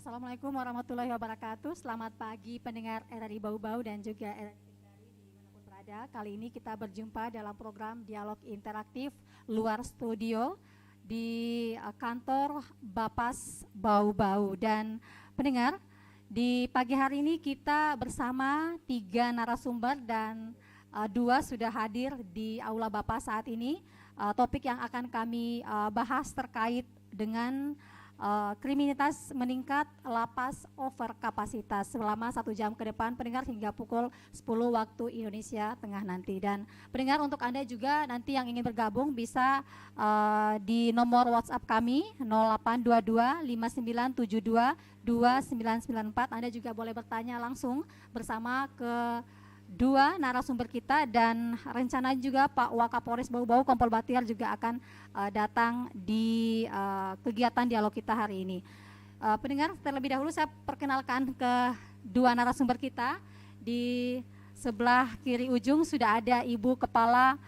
Assalamualaikum warahmatullahi wabarakatuh. Selamat pagi pendengar RRI Bau-Bau dan juga RRI Kendari dimanapun berada. Kali ini kita berjumpa dalam program Dialog Interaktif luar studio di kantor Bapas Bau-Bau. Dan pendengar, di pagi hari ini kita bersama 3 narasumber dan 2 sudah hadir di Aula Bapas saat ini. Topik yang akan kami bahas terkait dengan kriminalitas meningkat, lapas over kapasitas selama 1 jam ke depan pendengar hingga pukul 10 waktu Indonesia Tengah nanti. Dan pendengar, untuk Anda juga nanti yang ingin bergabung bisa di nomor WhatsApp kami 0822 5972 2994. Anda juga boleh bertanya langsung bersama ke 2 narasumber kita, dan rencana juga Pak Wakapolres Bau-Bau Kompol Batiar juga akan datang di kegiatan dialog kita hari ini. Pendengar, terlebih dahulu saya perkenalkan ke 2 narasumber kita. Di sebelah kiri ujung sudah ada Ibu Kepala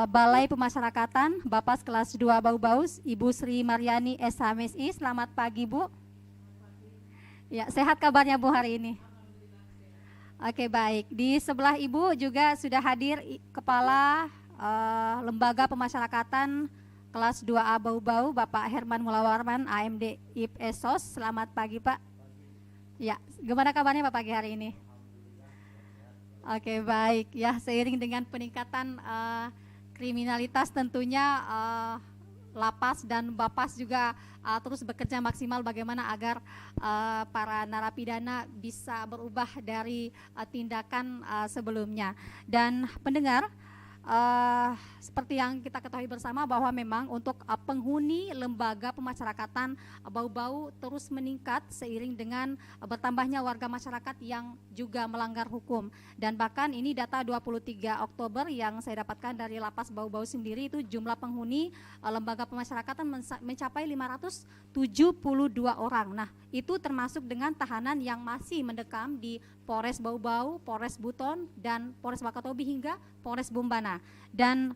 Balai Pemasyarakatan Bapas kelas 2 Bau-Bau, Ibu Sri Mariani SHMSI. Selamat pagi, Bu. Ya, sehat kabarnya Bu hari ini? Oke, baik. Di sebelah Ibu juga sudah hadir Kepala Lembaga Pemasyarakatan kelas 2A Bau-Bau, Bapak Herman Mulawarman, AMD IPSOS. Selamat pagi, Pak. Ya, gimana kabarnya Pak pagi hari ini? Oke, baik. Ya, seiring dengan peningkatan kriminalitas tentunya lapas dan Bapas juga terus bekerja maksimal bagaimana agar para narapidana bisa berubah dari tindakan sebelumnya. Dan pendengar, seperti yang kita ketahui bersama bahwa memang untuk penghuni lembaga pemasyarakatan Bau-Bau terus meningkat seiring dengan bertambahnya warga masyarakat yang juga melanggar hukum. Dan bahkan ini data 23 Oktober yang saya dapatkan dari Lapas Bau-Bau sendiri, itu jumlah penghuni lembaga pemasyarakatan mencapai 572 orang. Nah, itu termasuk dengan tahanan yang masih mendekam di Polres Bau-Bau, Polres Buton, dan Polres Wakatobi hingga Polres Bombana. Dan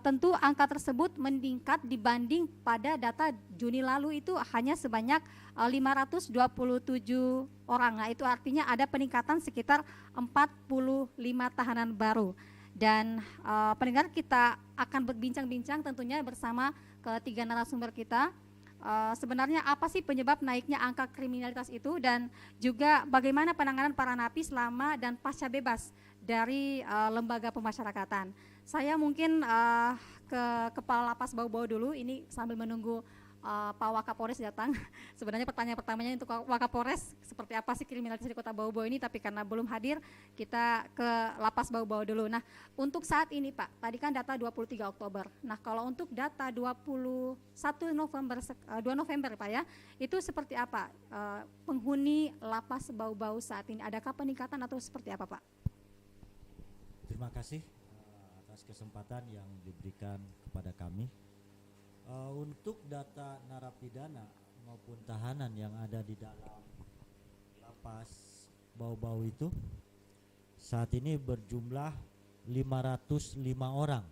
tentu angka tersebut meningkat dibanding pada data Juni lalu, itu hanya sebanyak 527 orang. Nah, itu artinya ada peningkatan sekitar 45 tahanan baru. Dan pendengar, kita akan berbincang-bincang tentunya bersama ketiga narasumber kita. Sebenarnya apa sih penyebab naiknya angka kriminalitas itu, dan juga bagaimana penanganan para napi selama dan pasca bebas dari lembaga pemasyarakatan. Saya mungkin ke Kepala Lapas Bau-Bau dulu ini sambil menunggu Pak Wakapolres datang. Sebenarnya pertanyaan pertamanya untuk Wakapolres, seperti apa sih kriminalitas di Kota Bau-Bau ini, tapi karena belum hadir kita ke Lapas Bau-Bau dulu. Nah, untuk saat ini Pak, tadi kan data 23 Oktober. Nah, kalau untuk data 2 November Pak ya, itu seperti apa penghuni Lapas Bau-Bau saat ini? Adakah peningkatan atau seperti apa Pak? Terima kasih atas kesempatan yang diberikan kepada kami. Untuk data narapidana maupun tahanan yang ada di dalam Lapas Bau-Bau itu saat ini berjumlah 505 orang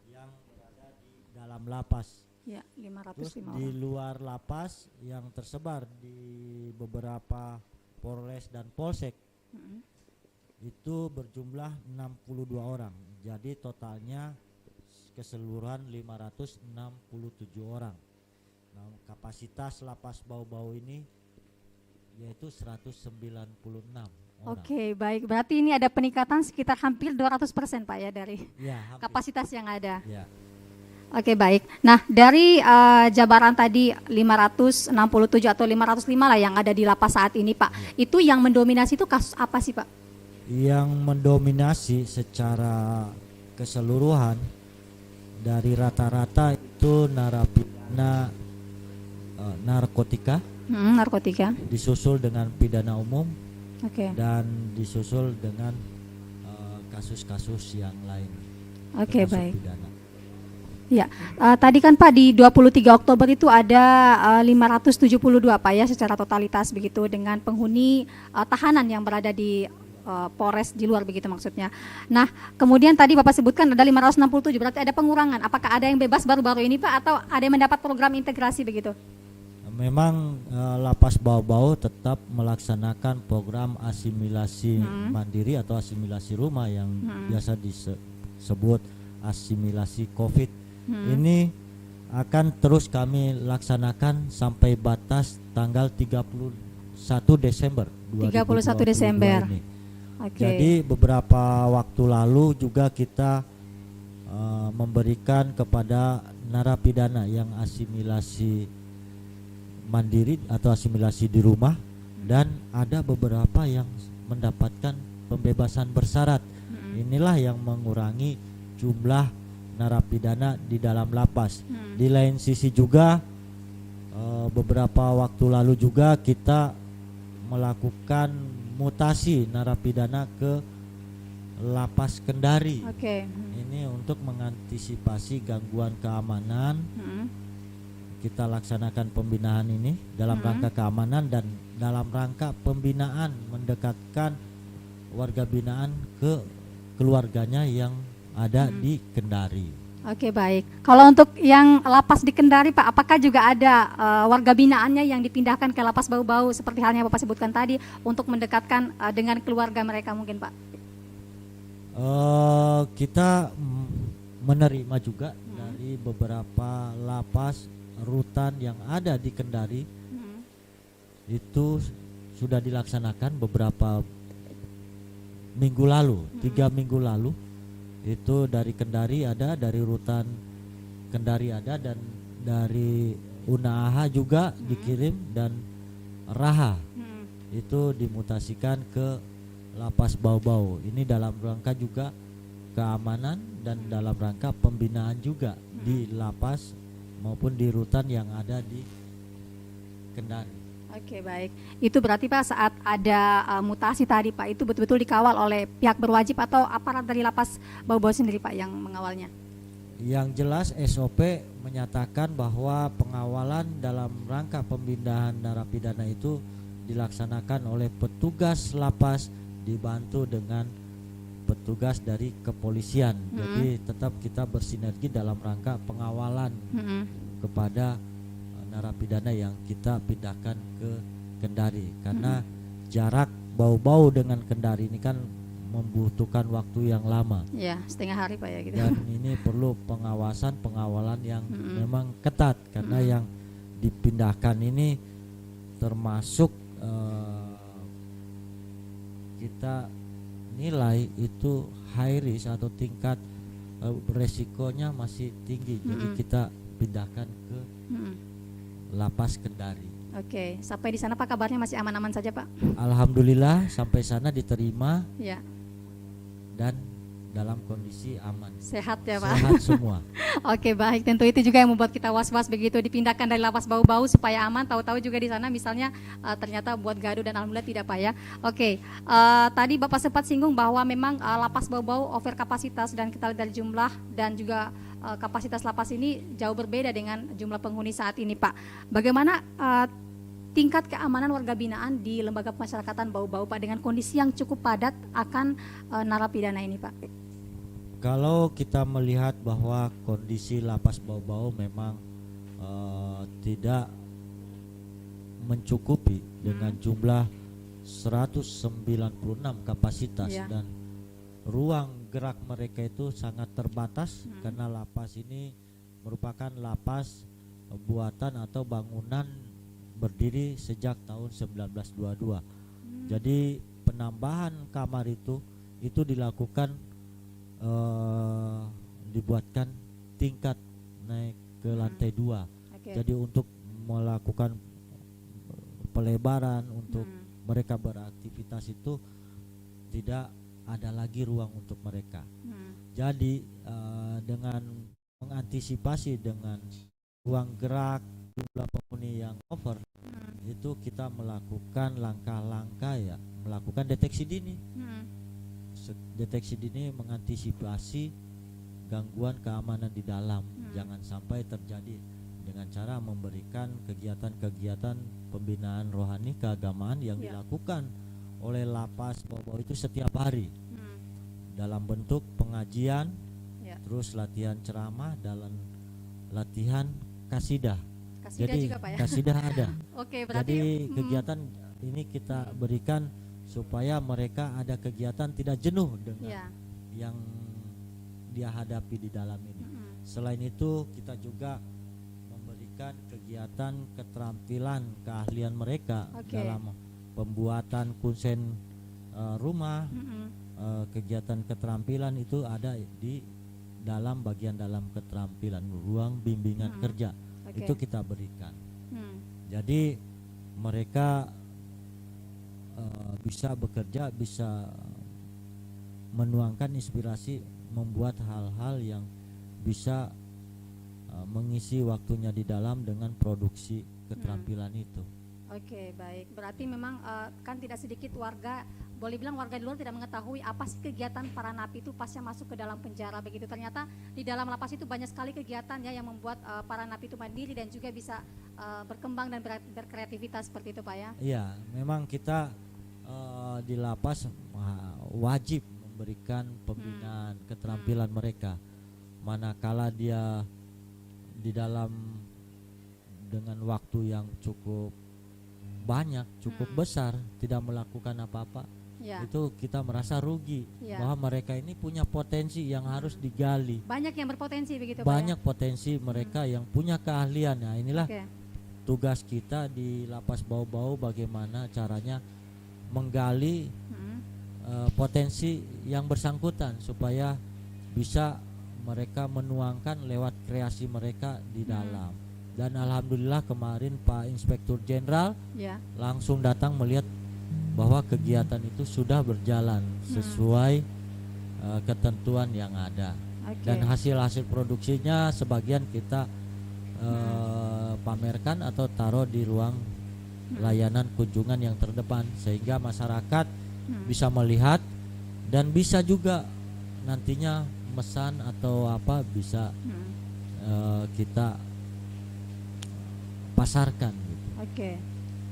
yang berada di dalam lapas. Ya, 505 Terus orang. di luar lapas yang tersebar di beberapa Polres dan Polsek itu berjumlah 62 orang. Jadi totalnya keseluruhan 567 orang. Nah, kapasitas Lapas Bau-Bau ini yaitu 196 orang. Oke, baik. Berarti ini ada peningkatan sekitar hampir 200% Pak ya dari kapasitas yang ada. Ya. Oke, baik. Nah, dari jabaran tadi 567 atau 505 lah yang ada di lapas saat ini Pak. Itu yang mendominasi itu kasus apa sih Pak? Yang mendominasi secara keseluruhan dari rata-rata itu narapidana narkotika, narkotika, disusul dengan pidana umum, dan disusul dengan kasus-kasus yang lain. Oke, baik. Pidana. Ya, tadi kan Pak di 23 Oktober itu ada 572 Pak ya secara totalitas begitu, dengan penghuni tahanan yang berada di Polres di luar begitu maksudnya. Nah, kemudian tadi Bapak sebutkan ada 567, berarti ada pengurangan. Apakah ada yang bebas baru-baru ini Pak, atau ada yang mendapat program integrasi begitu? memang Lapas Bau-Bau tetap melaksanakan program asimilasi mandiri atau asimilasi rumah yang biasa disebut asimilasi COVID. Ini akan terus kami laksanakan sampai batas tanggal 31 Desember 31 Desember. ini. Oke. Jadi beberapa waktu lalu juga kita memberikan kepada narapidana yang asimilasi mandiri atau asimilasi di rumah, dan ada beberapa yang mendapatkan pembebasan bersyarat. Inilah yang mengurangi jumlah narapidana di dalam lapas. Di lain sisi juga beberapa waktu lalu juga kita melakukan mutasi narapidana ke Lapas Kendari. Oke. Ini untuk mengantisipasi gangguan keamanan. Kita laksanakan pembinaan ini dalam rangka keamanan dan dalam rangka pembinaan, mendekatkan warga binaan ke keluarganya yang ada di Kendari. Oke, baik. Kalau untuk yang lapas di Kendari, Pak, apakah juga ada warga binaannya yang dipindahkan ke Lapas Bau-Bau seperti halnya Bapak sebutkan tadi untuk mendekatkan dengan keluarga mereka mungkin, Pak? Kita menerima juga dari beberapa lapas rutan yang ada di Kendari. Itu sudah dilaksanakan beberapa minggu lalu, 3 minggu lalu. Itu dari Kendari ada, dari rutan Kendari ada, dan dari Unaha juga dikirim, dan Raha itu dimutasikan ke Lapas Bau-Bau. Ini dalam rangka juga keamanan dan dalam rangka pembinaan juga di lapas maupun di rutan yang ada di Kendari. Oke, baik. Itu berarti Pak saat ada mutasi tadi Pak, itu betul-betul dikawal oleh pihak berwajib atau aparat dari Lapas Bau-Bau sendiri Pak yang mengawalnya? Yang jelas SOP menyatakan bahwa pengawalan dalam rangka pemindahan narapidana itu dilaksanakan oleh petugas lapas dibantu dengan petugas dari kepolisian. Jadi tetap kita bersinergi dalam rangka pengawalan kepada narapidana yang kita pindahkan ke Kendari, karena jarak Bau-Bau dengan Kendari ini kan membutuhkan waktu yang lama. Ya, setengah hari Pak ya gitu. Dan ini perlu pengawalan yang memang ketat, karena yang dipindahkan ini termasuk kita nilai itu high risk atau tingkat resikonya masih tinggi. Jadi kita pindahkan ke Lapas Kendari. Oke, sampai di sana Pak kabarnya masih aman-aman saja Pak? Alhamdulillah sampai sana diterima Ya. dan dalam kondisi aman. Sehat ya Pak? Sehat semua. Oke, baik. Tentu itu juga yang membuat kita was-was begitu dipindahkan dari Lapas Bau-Bau supaya aman. Tahu-tahu juga di sana misalnya ternyata buat gaduh, dan alhamdulillah tidak Pak ya. Oke, tadi Bapak sempat singgung bahwa memang Lapas Bau-Bau over kapasitas, dan kita lihat dari jumlah dan juga kapasitas lapas ini jauh berbeda dengan jumlah penghuni saat ini Pak. Bagaimana tingkat keamanan warga binaan di lembaga pemasyarakatan Bau-Bau Pak dengan kondisi yang cukup padat akan narapidana ini Pak? Kalau kita melihat bahwa kondisi Lapas Bau-Bau memang tidak mencukupi dengan jumlah 196 kapasitas, dan ruang gerak mereka itu sangat terbatas karena lapas ini merupakan lapas buatan atau bangunan berdiri sejak tahun 1922. Jadi penambahan kamar itu dilakukan dibuatkan tingkat naik ke lantai 2. Jadi untuk melakukan pelebaran untuk mereka beraktivitas itu tidak ada lagi ruang untuk mereka. Jadi dengan mengantisipasi dengan ruang gerak jumlah penghuni yang over, itu kita melakukan langkah-langkah ya, melakukan deteksi dini. Deteksi dini mengantisipasi gangguan keamanan di dalam, jangan sampai terjadi, dengan cara memberikan kegiatan-kegiatan pembinaan rohani keagamaan yang dilakukan oleh Lapas Bau-Bau itu setiap hari dalam bentuk pengajian, terus latihan ceramah, dalam latihan kasidah. kasidah Jadi juga Pak ya. kasidah ada. Oke, berarti Jadi kegiatan ini kita berikan supaya mereka ada kegiatan tidak jenuh dengan ya. yang dia hadapi di dalam ini. Selain itu kita juga memberikan kegiatan keterampilan keahlian mereka dalam pembuatan kusen rumah. Kegiatan keterampilan itu ada di dalam bagian dalam keterampilan ruang bimbingan kerja. Itu kita berikan. Jadi mereka bisa bekerja, bisa menuangkan inspirasi, membuat hal-hal yang bisa mengisi waktunya di dalam dengan produksi keterampilan itu. Oke, baik. Berarti memang kan tidak sedikit warga, boleh bilang warga di luar tidak mengetahui apa sih kegiatan para napi itu pasca masuk ke dalam penjara begitu. Ternyata di dalam lapas itu banyak sekali kegiatan ya yang membuat para napi itu mandiri dan juga bisa berkembang dan berkreativitas seperti itu Pak ya. Iya, memang kita di lapas wajib memberikan pembinaan keterampilan mereka. Manakala dia di dalam dengan waktu yang cukup banyak, cukup besar tidak melakukan apa-apa, itu kita merasa rugi bahwa mereka ini punya potensi yang harus digali. Banyak yang berpotensi begitu Pak. Banyak potensi mereka yang punya keahlian. Nah, inilah tugas kita di Lapas Bau-Bau, bagaimana caranya menggali potensi yang bersangkutan supaya bisa mereka menuangkan lewat kreasi mereka di dalam. Dan alhamdulillah kemarin Pak Inspektur Jenderal langsung datang melihat bahwa kegiatan itu sudah berjalan sesuai ketentuan yang ada. Dan hasil-hasil produksinya sebagian kita pamerkan atau taruh di ruang layanan kunjungan yang terdepan sehingga masyarakat bisa melihat dan bisa juga nantinya mesan atau apa bisa kita pasarkan gitu. Oke,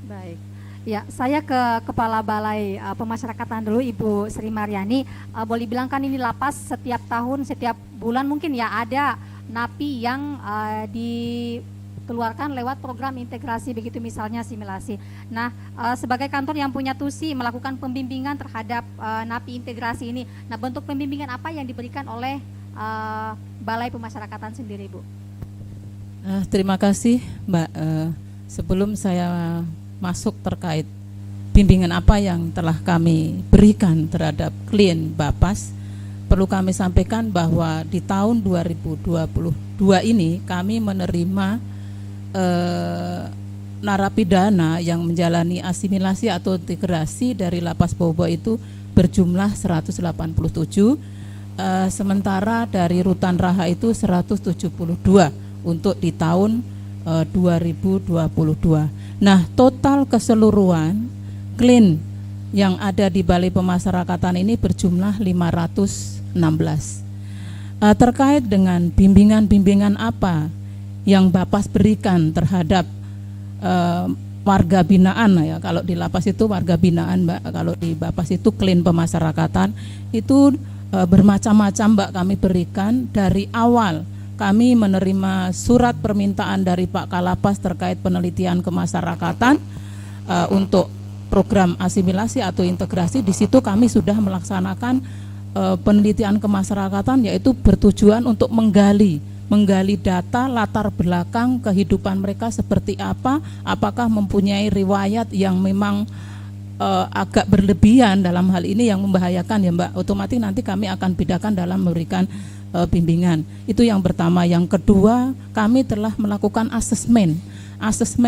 baik. Ya, saya ke Kepala Balai Pemasyarakatan dulu, Ibu Sri Maryani. Boleh bilang kan ini lapas setiap tahun, setiap bulan mungkin ya ada napi yang dikeluarkan lewat program integrasi begitu misalnya simulasi. Nah, sebagai kantor yang punya tusi melakukan pembimbingan terhadap napi integrasi ini. Nah, bentuk pembimbingan apa yang diberikan oleh Balai Pemasyarakatan sendiri, Bu? Terima kasih Mbak. Sebelum saya masuk terkait bimbingan apa yang telah kami berikan terhadap klien Bapas, perlu kami sampaikan bahwa di tahun 2022 ini kami menerima narapidana yang menjalani asimilasi atau integrasi dari Lapas Bau-Bau itu berjumlah 187, sementara dari Rutan Raha itu 172 untuk di tahun 2022. Nah, total keseluruhan klien yang ada di Balai Pemasyarakatan ini berjumlah 516. Terkait dengan bimbingan-bimbingan apa yang Bapas berikan terhadap warga binaan ya, kalau di lapas itu warga binaan Mbak, kalau di Bapas itu klien pemasyarakatan itu bermacam-macam Mbak kami berikan. Dari awal kami menerima surat permintaan dari Pak Kalapas terkait penelitian kemasyarakatan untuk program asimilasi atau integrasi. Di situ kami sudah melaksanakan penelitian kemasyarakatan, yaitu bertujuan untuk menggali data latar belakang kehidupan mereka seperti apa, apakah mempunyai riwayat yang memang agak berlebihan dalam hal ini yang membahayakan ya Mbak. Otomatis nanti kami akan bedakan dalam memberikan bimbingan. Itu yang pertama. Yang kedua, kami telah melakukan asesmen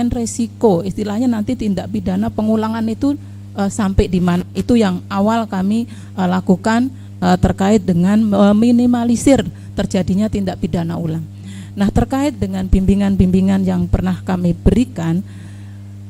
resiko, istilahnya nanti tindak pidana pengulangan itu sampai di mana. Itu yang awal kami lakukan terkait dengan meminimalisir terjadinya tindak pidana ulang. Nah, terkait dengan bimbingan-bimbingan yang pernah kami berikan,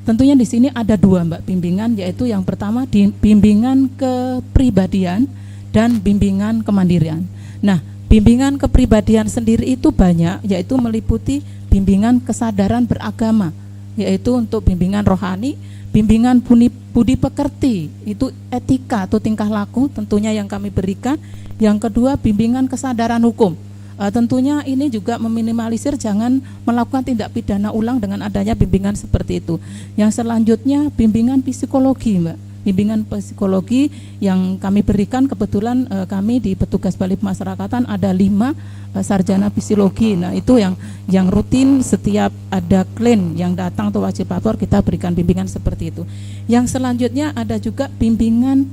tentunya di sini ada dua Mbak bimbingan, yaitu yang pertama bimbingan kepribadian dan bimbingan kemandirian. Nah, bimbingan kepribadian sendiri itu banyak, yaitu meliputi bimbingan kesadaran beragama, yaitu untuk bimbingan rohani, bimbingan budi pekerti, itu etika atau tingkah laku tentunya yang kami berikan. Yang kedua, bimbingan kesadaran hukum Tentunya ini juga meminimalisir jangan melakukan tindak pidana ulang dengan adanya bimbingan seperti itu. Yang selanjutnya bimbingan psikologi, Mbak. Bimbingan psikologi yang kami berikan, kebetulan kami di petugas Balai Pemasyarakatan ada 5 sarjana psikologi. Nah itu yang rutin setiap ada klien yang datang atau wajib lapor kita berikan bimbingan seperti itu. Yang selanjutnya ada juga bimbingan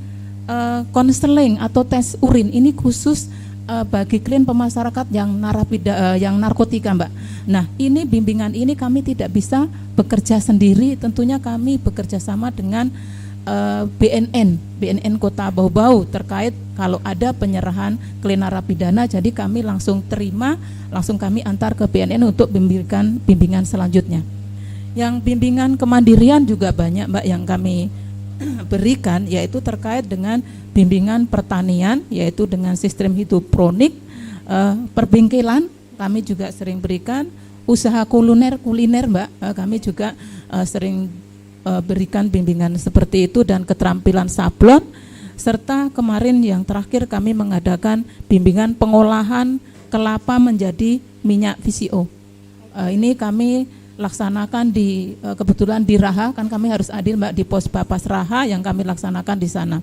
konseling atau tes urin. Ini khusus bagi klien pemasyarakat yang yang narkotika, Mbak. Nah ini bimbingan ini kami tidak bisa bekerja sendiri, tentunya kami bekerja sama dengan BNN Kota Bau-Bau terkait kalau ada penyerahan klien narapidana, jadi kami langsung terima, langsung kami antar ke BNN untuk memberikan bimbingan selanjutnya. Yang bimbingan kemandirian juga banyak, Mbak, yang kami berikan, yaitu terkait dengan bimbingan pertanian, yaitu dengan sistem hidroponik, perbengkelan kami juga sering berikan, usaha kuliner Mbak, kami juga sering berikan bimbingan seperti itu, dan keterampilan sablon, serta kemarin yang terakhir kami mengadakan bimbingan pengolahan kelapa menjadi minyak VCO. Ini kami laksanakan di kebetulan di Raha, kan kami harus hadir, Mbak, di pos Bapas Raha yang kami laksanakan di sana.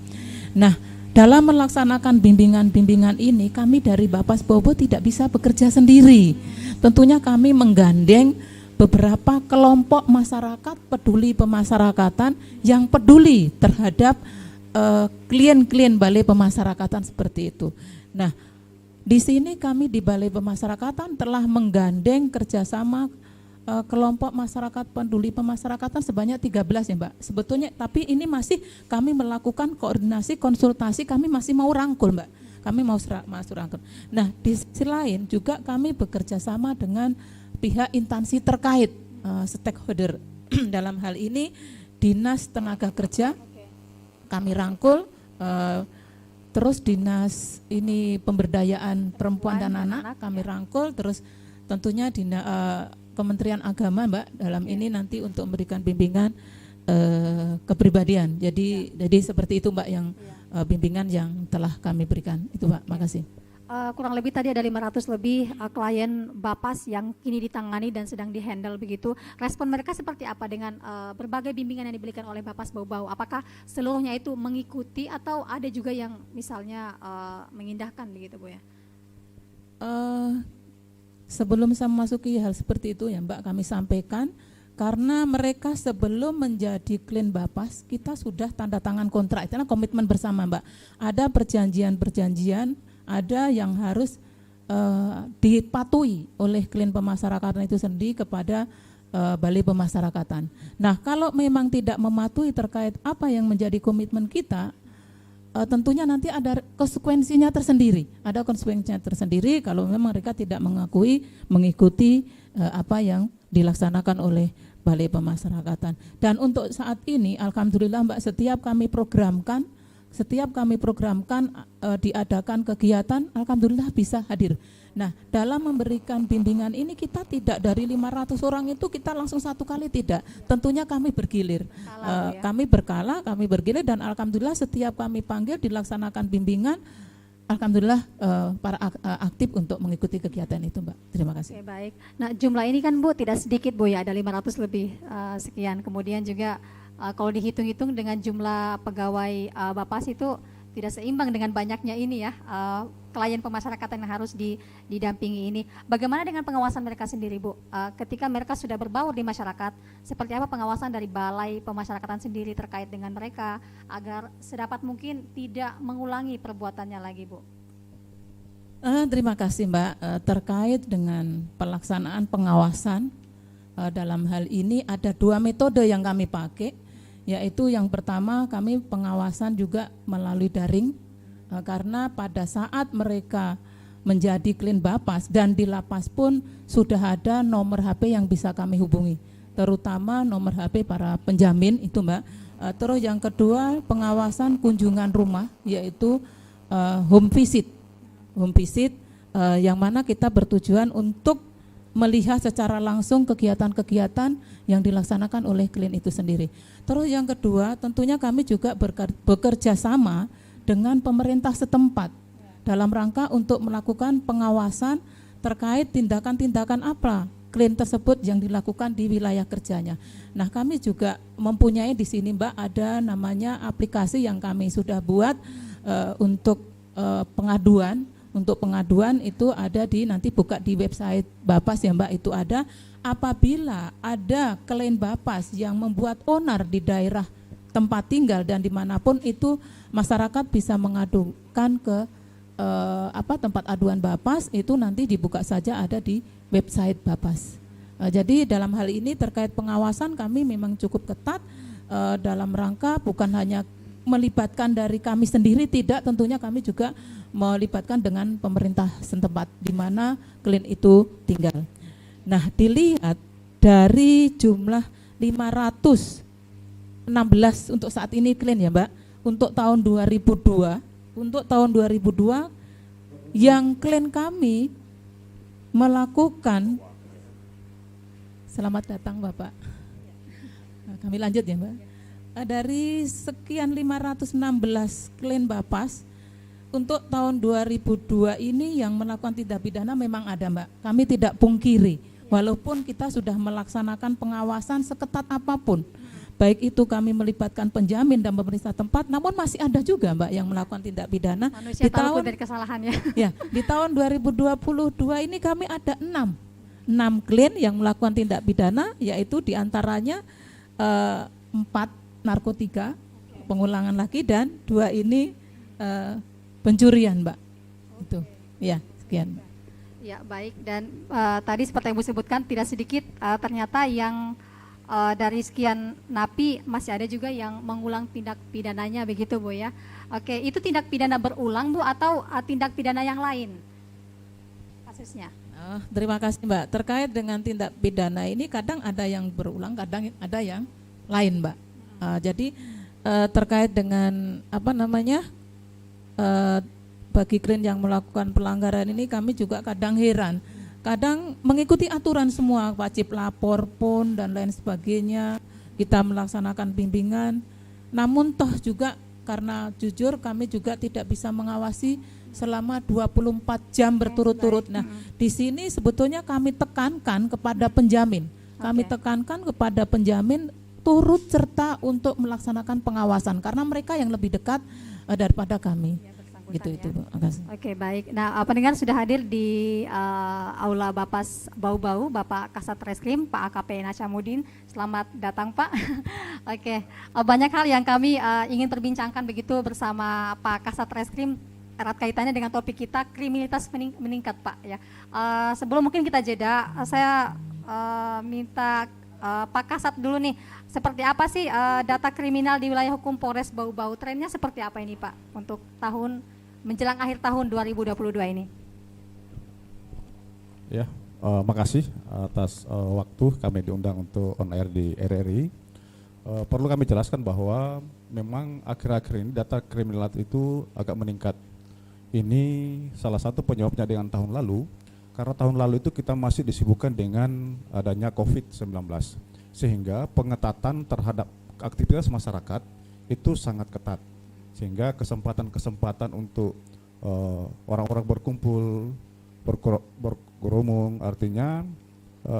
Nah dalam melaksanakan bimbingan-bimbingan ini kami dari Bapas Bau-Bau tidak bisa bekerja sendiri, tentunya kami menggandeng beberapa kelompok masyarakat peduli pemasyarakatan yang peduli terhadap klien-klien Balai Pemasyarakatan seperti itu. Nah, di sini kami di Balai Pemasyarakatan telah menggandeng kerjasama kelompok masyarakat peduli pemasyarakatan sebanyak 13 ya, Mbak. Sebetulnya, tapi ini masih kami melakukan koordinasi, konsultasi, kami masih mau rangkul, Mbak. Kami mau rangkul. Nah, di sisi lain juga kami bekerja sama dengan pihak instansi terkait, stakeholder. Dalam hal ini Dinas Tenaga Kerja kami rangkul, terus Dinas ini Pemberdayaan Perempuan dan Anak kami rangkul, terus tentunya Kementerian Agama, Mbak, dalam ini nanti untuk memberikan bimbingan kepribadian. Jadi seperti itu, Mbak, yang bimbingan yang telah kami berikan. Itu, Mbak, makasih. Kurang lebih tadi ada 500 lebih klien Bapas yang kini ditangani dan sedang dihandle begitu. Respon mereka seperti apa dengan berbagai bimbingan yang diberikan oleh Bapas Bau-Bau? Apakah seluruhnya itu mengikuti atau ada juga yang misalnya mengindahkan begitu, Bu ya? Sebelum saya memasuki hal seperti itu ya, Mbak, kami sampaikan karena mereka sebelum menjadi klien Bapas kita sudah tanda tangan kontrak, itu komitmen bersama, Mbak. Ada perjanjian, ada yang harus dipatuhi oleh klien pemasyarakatan itu sendiri kepada Balai Pemasyarakatan. Nah, kalau memang tidak mematuhi terkait apa yang menjadi komitmen kita, tentunya nanti ada konsekuensinya tersendiri. Ada konsekuensinya tersendiri kalau memang mereka tidak mengikuti apa yang dilaksanakan oleh Balai Pemasyarakatan. Dan untuk saat ini, alhamdulillah, Mbak, setiap kami programkan diadakan kegiatan, alhamdulillah bisa hadir. Nah, dalam memberikan bimbingan ini kita tidak dari 500 orang itu kita langsung satu kali, tidak. Tentunya kami bergilir. Kami berkala, kami bergilir, dan alhamdulillah setiap kami panggil dilaksanakan bimbingan, alhamdulillah para aktif untuk mengikuti kegiatan itu, Mbak. Terima kasih. Oke, baik. Nah, jumlah ini kan, Bu, tidak sedikit, Bu ya, ada 500 lebih sekian. Kemudian juga kalau dihitung-hitung dengan jumlah pegawai Bapas itu tidak seimbang dengan banyaknya ini ya, klien pemasyarakatan yang harus didampingi ini. Bagaimana dengan pengawasan mereka sendiri, Bu? Ketika mereka sudah berbaur di masyarakat, seperti apa pengawasan dari Balai Pemasyarakatan sendiri terkait dengan mereka agar sedapat mungkin tidak mengulangi perbuatannya lagi, Bu? Terima kasih, Mbak. Terkait dengan pelaksanaan pengawasan dalam hal ini ada 2 metode yang kami pakai, yaitu yang pertama kami pengawasan juga melalui daring, karena pada saat mereka menjadi klien Bapas dan di lapas pun sudah ada nomor HP yang bisa kami hubungi, terutama nomor HP para penjamin itu, Mbak. Terus yang kedua pengawasan kunjungan rumah, yaitu home visit yang mana kita bertujuan untuk melihat secara langsung kegiatan-kegiatan yang dilaksanakan oleh klien itu sendiri. Terus yang kedua, tentunya kami juga bekerja sama dengan pemerintah setempat dalam rangka untuk melakukan pengawasan terkait tindakan-tindakan apa klien tersebut yang dilakukan di wilayah kerjanya. Nah, kami juga mempunyai di sini Mbak ada namanya aplikasi yang kami sudah buat untuk pengaduan. Untuk pengaduan itu ada di nanti buka di website Bapas ya Mbak, itu ada apabila ada klien Bapas yang membuat onar di daerah tempat tinggal dan dimanapun itu masyarakat bisa mengadukan ke tempat aduan Bapas, itu nanti dibuka saja ada di website Bapas. Jadi dalam hal ini terkait pengawasan kami memang cukup ketat dalam rangka bukan hanya melibatkan dari kami sendiri, tidak, tentunya kami juga melibatkan dengan pemerintah setempat di mana klien itu tinggal. Nah, dilihat dari jumlah 516 untuk saat ini klien ya Mbak, untuk tahun 2002 yang klien kami melakukan, selamat datang Bapak. Nah, kami lanjut ya Mbak. Dari sekian 516 klien Bapas, untuk tahun 2002 ini yang melakukan tindak pidana memang ada Mbak. Kami tidak pungkiri, walaupun kita sudah melaksanakan pengawasan seketat apapun. Baik itu kami melibatkan penjamin dan pemerintah tempat, namun masih ada juga Mbak yang melakukan tindak pidana. Manusia di tahu tahun dari kesalahannya. Ya, di tahun 2022 ini kami ada 6 klien yang melakukan tindak pidana, yaitu diantaranya 4 narkotika, pengulangan lagi, dan 2 ini pencurian Mbak. Itu, ya sekian. Ya baik, dan tadi seperti yang Ibu sebutkan tidak sedikit ternyata yang dari sekian napi masih ada juga yang mengulang tindak pidananya begitu Bu ya. Oke, itu tindak pidana berulang Bu atau tindak pidana yang lain kasusnya? Terima kasih Mbak. Terkait dengan tindak pidana ini kadang ada yang berulang, kadang ada yang lain Mbak. Jadi terkait dengan bagi klien yang melakukan pelanggaran ini kami juga kadang heran. Kadang mengikuti aturan semua, wajib lapor pun dan lain sebagainya, kita melaksanakan bimbingan, namun toh juga karena jujur kami juga tidak bisa mengawasi selama 24 jam berturut-turut. Nah, di sini sebetulnya kami tekankan kepada penjamin. Kami tekankan kepada penjamin turut serta untuk melaksanakan pengawasan karena mereka yang lebih dekat daripada kami. Gitu itu, Bu. Oke, baik. Nah, pendengar sudah hadir di aula Bapas Bau-Bau, Bapak Kasat Reskrim, Pak AKP Nasyamudin. Selamat datang, Pak. Oke, banyak hal yang kami ingin perbincangkan begitu bersama Pak Kasat Reskrim erat kaitannya dengan topik kita, kriminalitas meningkat, Pak. Ya, sebelum mungkin kita jeda, saya minta Pak Kasat dulu nih, seperti apa sih data kriminal di wilayah hukum Polres Bau-Bau? Trennya seperti apa ini Pak untuk tahun menjelang akhir tahun 2022 ini? Ya, makasih atas waktu kami diundang untuk on air di RRI. Perlu kami jelaskan bahwa memang akhir-akhir ini data kriminalitas itu agak meningkat. Ini salah satu penyebabnya dengan tahun lalu, karena tahun lalu itu kita masih disibukkan dengan adanya COVID-19, sehingga pengetatan terhadap aktivitas masyarakat itu sangat ketat, sehingga kesempatan-kesempatan untuk orang-orang berkumpul, berkerumun, artinya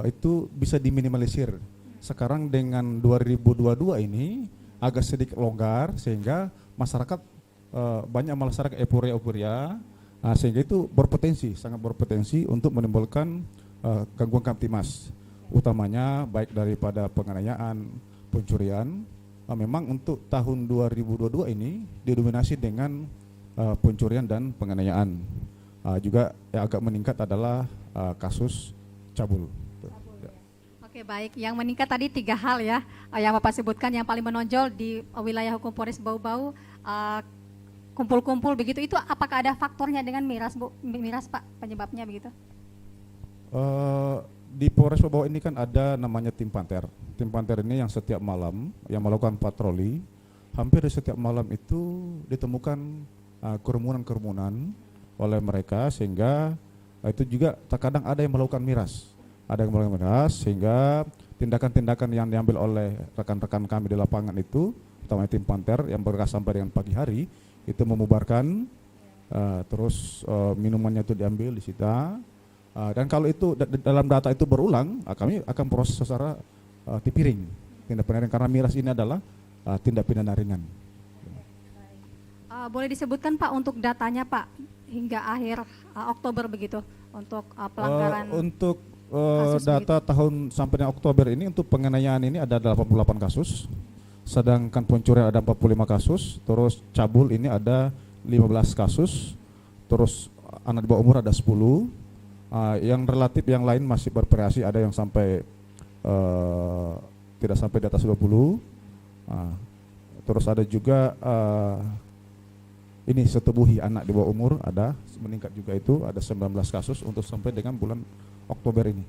itu bisa diminimalisir. Sekarang dengan 2022 ini agak sedikit longgar, sehingga masyarakat banyak masyarakat euforia, sehingga itu sangat berpotensi untuk menimbulkan gangguan kamtimas, utamanya baik daripada penganiayaan, pencurian. Memang untuk tahun 2022 ini didominasi dengan pencurian dan penganiayaan. Juga yang agak meningkat adalah kasus cabul. Oke, baik, yang meningkat tadi 3 hal ya, yang Bapak sebutkan. Yang paling menonjol di wilayah hukum Polres Bau-Bau, kumpul-kumpul begitu, itu apakah ada faktornya dengan miras Bu? Miras Pak, penyebabnya begitu? Di Polres Bau ini kan ada namanya tim Panter. Tim Panter ini yang setiap malam yang melakukan patroli, hampir di setiap malam itu ditemukan kerumunan-kerumunan oleh mereka, sehingga itu juga terkadang ada yang melakukan miras. Sehingga tindakan-tindakan yang diambil oleh rekan-rekan kami di lapangan itu, utamanya tim Panter yang bergerak sampai dengan pagi hari, itu memubarkan, terus minumannya itu diambil, disita, Dan kalau itu dalam data itu berulang, kami akan proses secara tipiring tindak pidana ringan, karena miras ini adalah tindak pidana ringan. Boleh disebutkan Pak untuk datanya Pak hingga akhir Oktober begitu untuk pelanggaran Untuk kasus data tahun sampai dengan Oktober ini, untuk penganiayaan ini ada 88 kasus, sedangkan pencurian ada 45 kasus, terus cabul ini ada 15 kasus, terus anak di bawah umur ada 10, yang relatif yang lain masih bervariasi, ada yang sampai tidak sampai di atas 20, terus ada juga ini setubuhi anak di bawah umur ada meningkat juga, itu ada 19 kasus untuk sampai dengan bulan Oktober ini.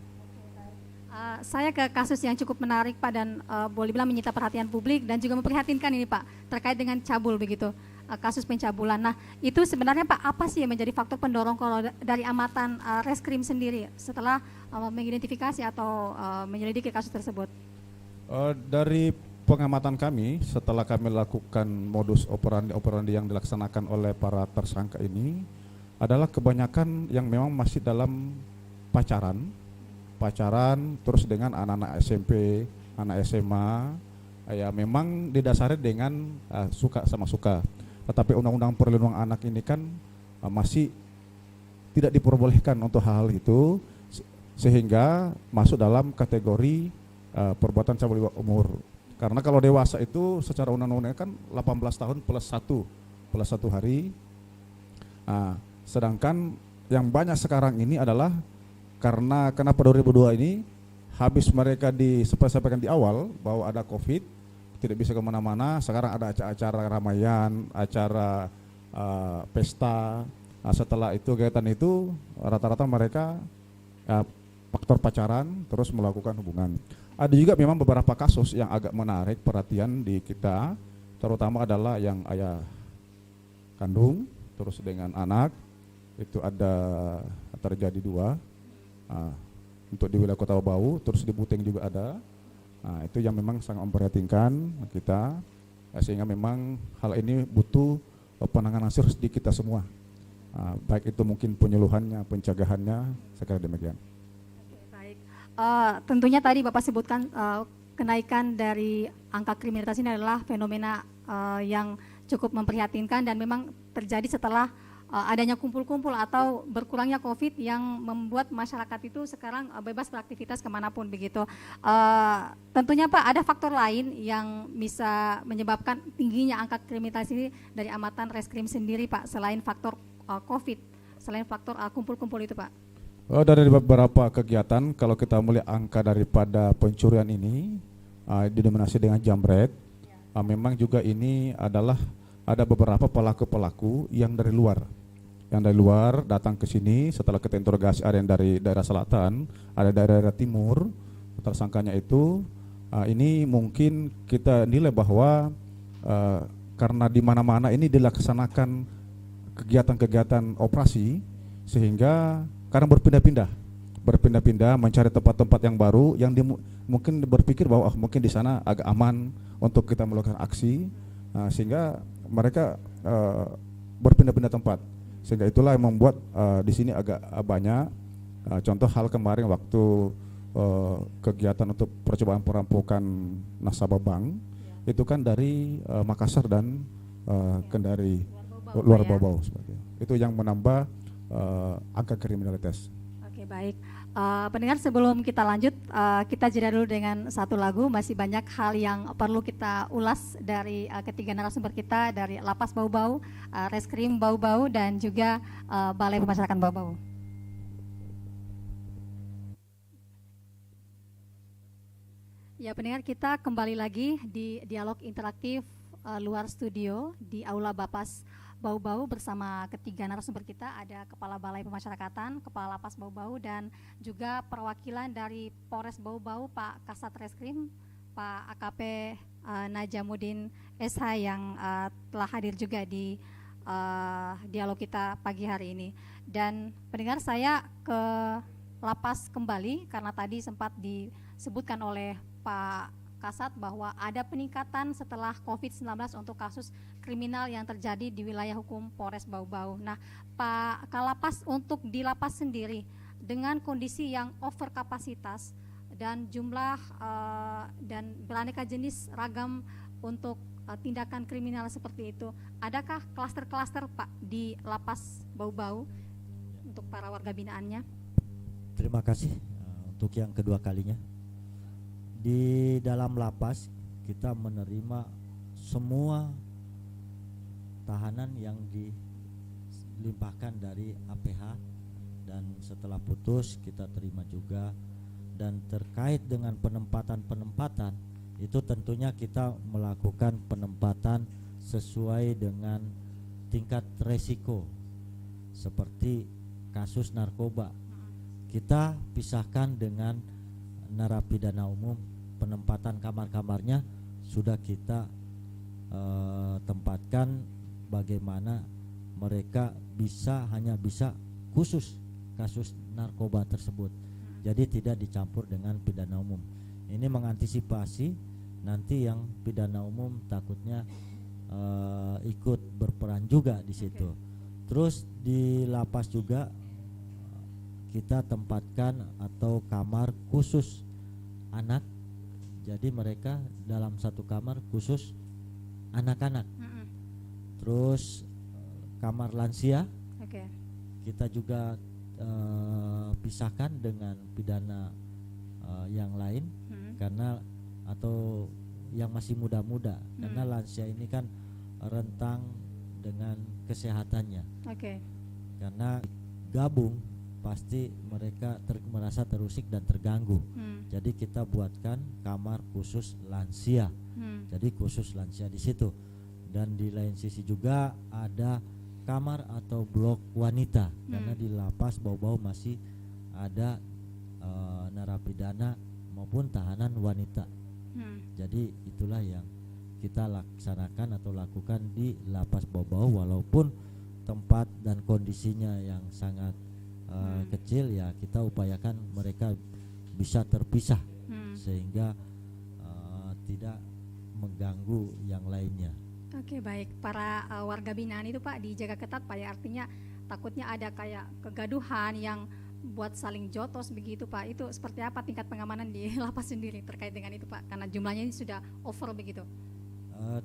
Saya ke kasus yang cukup menarik Pak dan boleh bilang menyita perhatian publik dan juga memprihatinkan ini Pak terkait dengan cabul begitu, kasus pencabulan. Nah itu sebenarnya Pak apa sih yang menjadi faktor pendorong kalau dari amatan Reskrim sendiri setelah mengidentifikasi atau menyelidiki kasus tersebut? Dari pengamatan kami, setelah kami lakukan modus operandi yang dilaksanakan oleh para tersangka ini, adalah kebanyakan yang memang masih dalam pacaran terus dengan anak-anak SMP, anak SMA, ya memang didasari dengan suka sama suka. Tetapi Undang-Undang Perlindungan Anak ini kan masih tidak diperbolehkan untuk hal itu, sehingga masuk dalam kategori perbuatan cabul di bawah umur. Karena kalau dewasa itu secara undang-undang kan 18 tahun plus 1 hari. Sedangkan yang banyak sekarang ini adalah karena kenapa 2002 ini habis mereka disampaikan di awal bahwa ada COVID, tidak bisa kemana-mana, sekarang ada acara ramaian, acara pesta. Setelah itu kegiatan itu rata-rata mereka faktor pacaran terus melakukan hubungan. Ada juga memang beberapa kasus yang agak menarik perhatian di kita, terutama adalah yang ayah kandung terus dengan anak, itu ada terjadi 2, untuk di wilayah Kota Bau, terus di Buteng juga ada. Itu yang memang sangat memprihatinkan kita, sehingga memang hal ini butuh penanganan serius di kita semua, baik itu mungkin penyuluhannya, pencegahannya, sekali demikian. Tentunya tadi Bapak sebutkan kenaikan dari angka kriminalitas ini adalah fenomena yang cukup memprihatinkan dan memang terjadi setelah adanya kumpul-kumpul atau berkurangnya COVID yang membuat masyarakat itu sekarang bebas beraktivitas kemanapun begitu. Tentunya Pak ada faktor lain yang bisa menyebabkan tingginya angka kriminalitas ini dari amatan Reskrim sendiri Pak, selain faktor COVID, selain faktor kumpul-kumpul itu Pak? Dari beberapa kegiatan, kalau kita melihat angka daripada pencurian ini didominasi dengan jambret, memang juga ini adalah ada beberapa pelaku-pelaku yang dari luar datang ke sini. Setelah kita interogasi, ada yang dari daerah selatan, ada dari daerah timur. Tersangkanya itu ini mungkin kita nilai bahwa karena di mana-mana ini dilaksanakan kegiatan-kegiatan operasi, sehingga kadang berpindah-pindah mencari tempat-tempat yang baru yang mungkin berpikir bahwa mungkin di sana agak aman untuk kita melakukan aksi, sehingga mereka berpindah-pindah tempat, sehingga itulah yang membuat di sini agak banyak. Contoh hal kemarin waktu kegiatan untuk percobaan perampokan nasabah bank itu kan dari Makassar dan Kendari, luar Bau seperti itu yang menambah angka kriminalitas. Oke baik, pendengar sebelum kita lanjut kita jeda dulu dengan satu lagu. Masih banyak hal yang perlu kita ulas dari ketiga narasumber kita, dari Lapas Bau-Bau, Reskrim Bau-Bau dan juga Balai Pemasyarakatan Bau-Bau. Ya pendengar, kita kembali lagi di dialog interaktif luar studio di Aula Bapas Bau-Bau bersama ketiga narasumber kita, ada Kepala Balai Pemasyarakatan, Kepala Lapas Bau-Bau dan juga perwakilan dari Polres Bau-Bau, Pak Kasat Reskrim, Pak AKP Najamuddin SH yang telah hadir juga di dialog kita pagi hari ini. Dan pendengar, saya ke lapas kembali karena tadi sempat disebutkan oleh Pak Kasat bahwa ada peningkatan setelah COVID-19 untuk kasus kriminal yang terjadi di wilayah hukum Polres Bau-Bau. Nah, Pak Kalapas, untuk di lapas sendiri dengan kondisi yang over kapasitas dan jumlah dan beraneka jenis ragam untuk tindakan kriminal seperti itu, adakah klaster-klaster Pak di lapas Bau-Bau untuk para warga binaannya? Terima kasih untuk yang kedua kalinya. Di dalam lapas kita menerima semua tahanan yang dilimpahkan dari APH, dan setelah putus kita terima juga. Dan terkait dengan penempatan itu tentunya kita melakukan penempatan sesuai dengan tingkat resiko. Seperti kasus narkoba, kita pisahkan dengan narapidana umum, penempatan kamar-kamarnya sudah kita tempatkan bagaimana mereka hanya bisa khusus kasus narkoba tersebut. Jadi tidak dicampur dengan pidana umum. Ini mengantisipasi nanti yang pidana umum takutnya ikut berperan juga di situ. Terus di lapas juga kita tempatkan atau kamar khusus anak. Jadi mereka dalam satu kamar khusus anak-anak. Terus kamar lansia kita juga pisahkan dengan pidana yang lain karena atau yang masih muda-muda, karena lansia ini kan rentang dengan kesehatannya. Karena gabung pasti mereka merasa terusik dan terganggu. Jadi kita buatkan kamar khusus lansia. Jadi khusus lansia di situ. Dan di lain sisi juga ada kamar atau blok wanita, karena di lapas Bau-Bau masih ada narapidana maupun tahanan wanita. Jadi itulah yang kita laksanakan atau lakukan di lapas Bau-Bau, walaupun tempat dan kondisinya yang sangat kecil, ya kita upayakan mereka bisa terpisah sehingga tidak mengganggu yang lainnya. Oke, baik. Para warga binaan itu Pak dijaga ketat Pak ya, artinya takutnya ada kayak kegaduhan yang buat saling jotos begitu Pak. Itu seperti apa tingkat pengamanan di lapas sendiri terkait dengan itu Pak, karena jumlahnya ini sudah over begitu?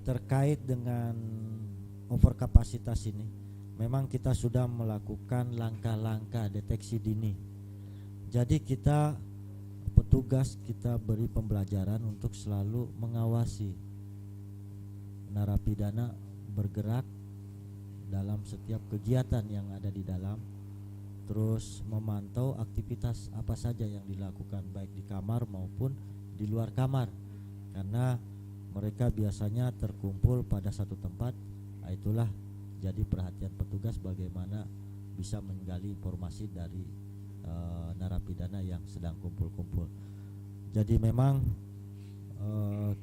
Terkait dengan over kapasitas ini, memang kita sudah melakukan langkah-langkah deteksi dini. Jadi kita petugas kita beri pembelajaran untuk selalu mengawasi narapidana bergerak dalam setiap kegiatan yang ada di dalam, terus memantau aktivitas apa saja yang dilakukan baik di kamar maupun di luar kamar, karena mereka biasanya terkumpul pada satu tempat. Itulah jadi perhatian petugas bagaimana bisa menggali informasi dari narapidana yang sedang kumpul-kumpul. Jadi memang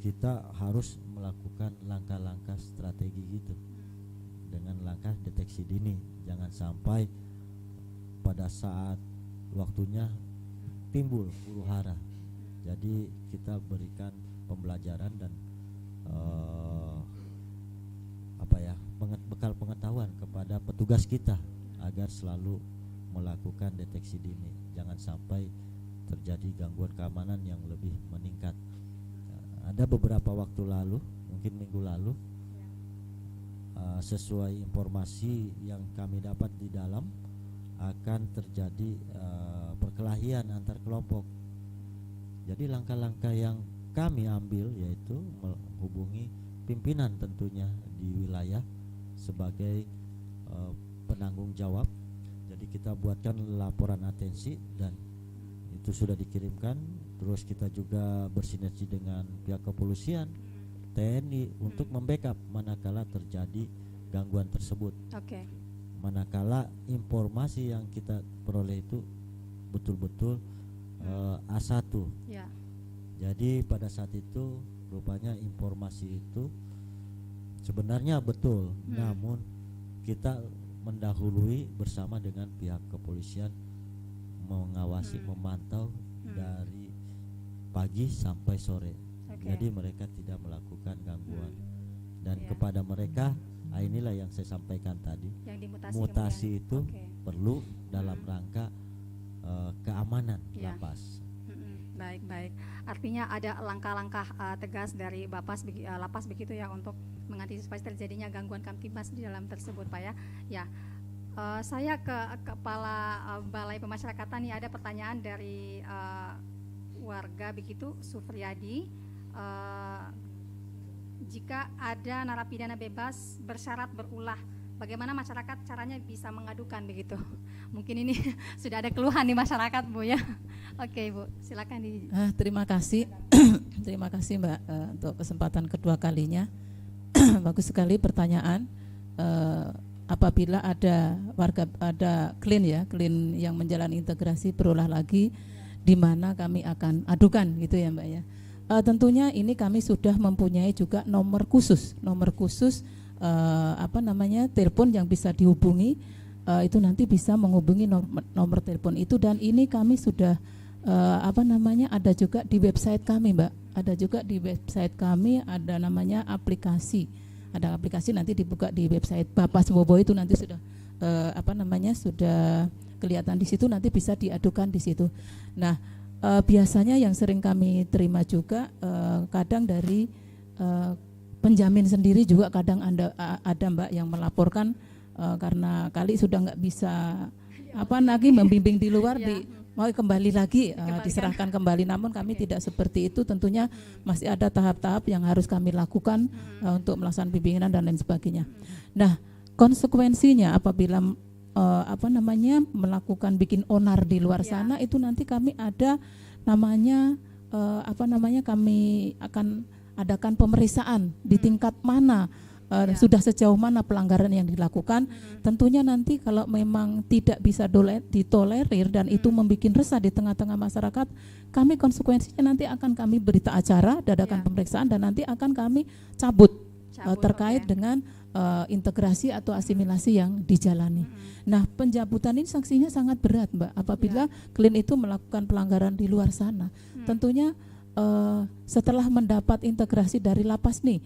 kita harus melakukan langkah-langkah strategi gitu dengan langkah deteksi dini, jangan sampai pada saat waktunya timbul huru-hara. Jadi kita berikan pembelajaran dan bekal pengetahuan kepada petugas kita agar selalu melakukan deteksi dini, jangan sampai terjadi gangguan keamanan yang lebih meningkat. Ada beberapa waktu lalu, mungkin minggu lalu, sesuai informasi yang kami dapat di dalam akan terjadi perkelahian antar kelompok. Jadi langkah-langkah yang kami ambil yaitu menghubungi pimpinan tentunya di wilayah sebagai penanggung jawab. Jadi kita buatkan laporan atensi dan itu sudah dikirimkan. Terus kita juga bersinergi dengan pihak kepolisian, TNI untuk membackup manakala terjadi gangguan tersebut. Manakala informasi yang kita peroleh itu betul-betul A1. Jadi pada saat itu rupanya informasi itu sebenarnya betul, namun kita mendahului bersama dengan pihak kepolisian mengawasi, memantau dari pagi sampai sore. Jadi mereka tidak melakukan gangguan. Dan kepada mereka, inilah yang saya sampaikan tadi, yang mutasi itu perlu dalam rangka keamanan Ya. lapas. Baik. Artinya ada langkah-langkah tegas dari lapas begitu ya untuk mengantisipasi terjadinya gangguan kamtibmas di dalam tersebut, Pak ya. Ya, saya ke Kepala Balai Pemasyarakatan nih, ada pertanyaan dari warga begitu, Sufriyadi. Jika ada narapidana bebas bersyarat berulah, bagaimana masyarakat caranya bisa mengadukan begitu? Mungkin ini sudah ada keluhan di masyarakat, Bu ya. Oke, Bu, silakan di. Terima kasih, terima kasih Mbak untuk kesempatan kedua kalinya. Bagus sekali pertanyaan. Apabila ada klien yang menjalani integrasi berulah lagi, di mana kami akan adukan gitu ya Mbak ya. Tentunya ini kami sudah mempunyai juga nomor khusus telepon yang bisa dihubungi. Itu nanti bisa menghubungi nomor telepon itu, dan ini kami sudah ada juga di website kami Mbak. Ada juga di website kami, ada namanya aplikasi. Ada aplikasi nanti dibuka di website Bapas Bobo, itu nanti sudah sudah kelihatan di situ, nanti bisa diadukan di situ. Nah, biasanya yang sering kami terima juga kadang dari penjamin sendiri juga kadang ada Mbak yang melaporkan karena kali sudah nggak bisa lagi membimbing di luar, mau kembali lagi diserahkan kembali. Namun kami tidak seperti itu, tentunya masih ada tahap-tahap yang harus kami lakukan untuk melaksanakan bimbingan dan lain sebagainya. Nah, konsekuensinya apabila melakukan bikin onar di luar sana, itu nanti kami ada namanya kami akan adakan pemeriksaan di tingkat mana, sudah sejauh mana pelanggaran yang dilakukan. Tentunya nanti kalau memang tidak bisa ditolerir dan itu membuat resah di tengah-tengah masyarakat, kami konsekuensinya nanti akan kami berita acara, adakan pemeriksaan, dan nanti akan kami cabut terkait dengan integrasi atau asimilasi yang dijalani. Nah, pencabutan ini sanksinya sangat berat Mbak, apabila klien itu melakukan pelanggaran di luar sana. Tentunya setelah mendapat integrasi dari lapas nih,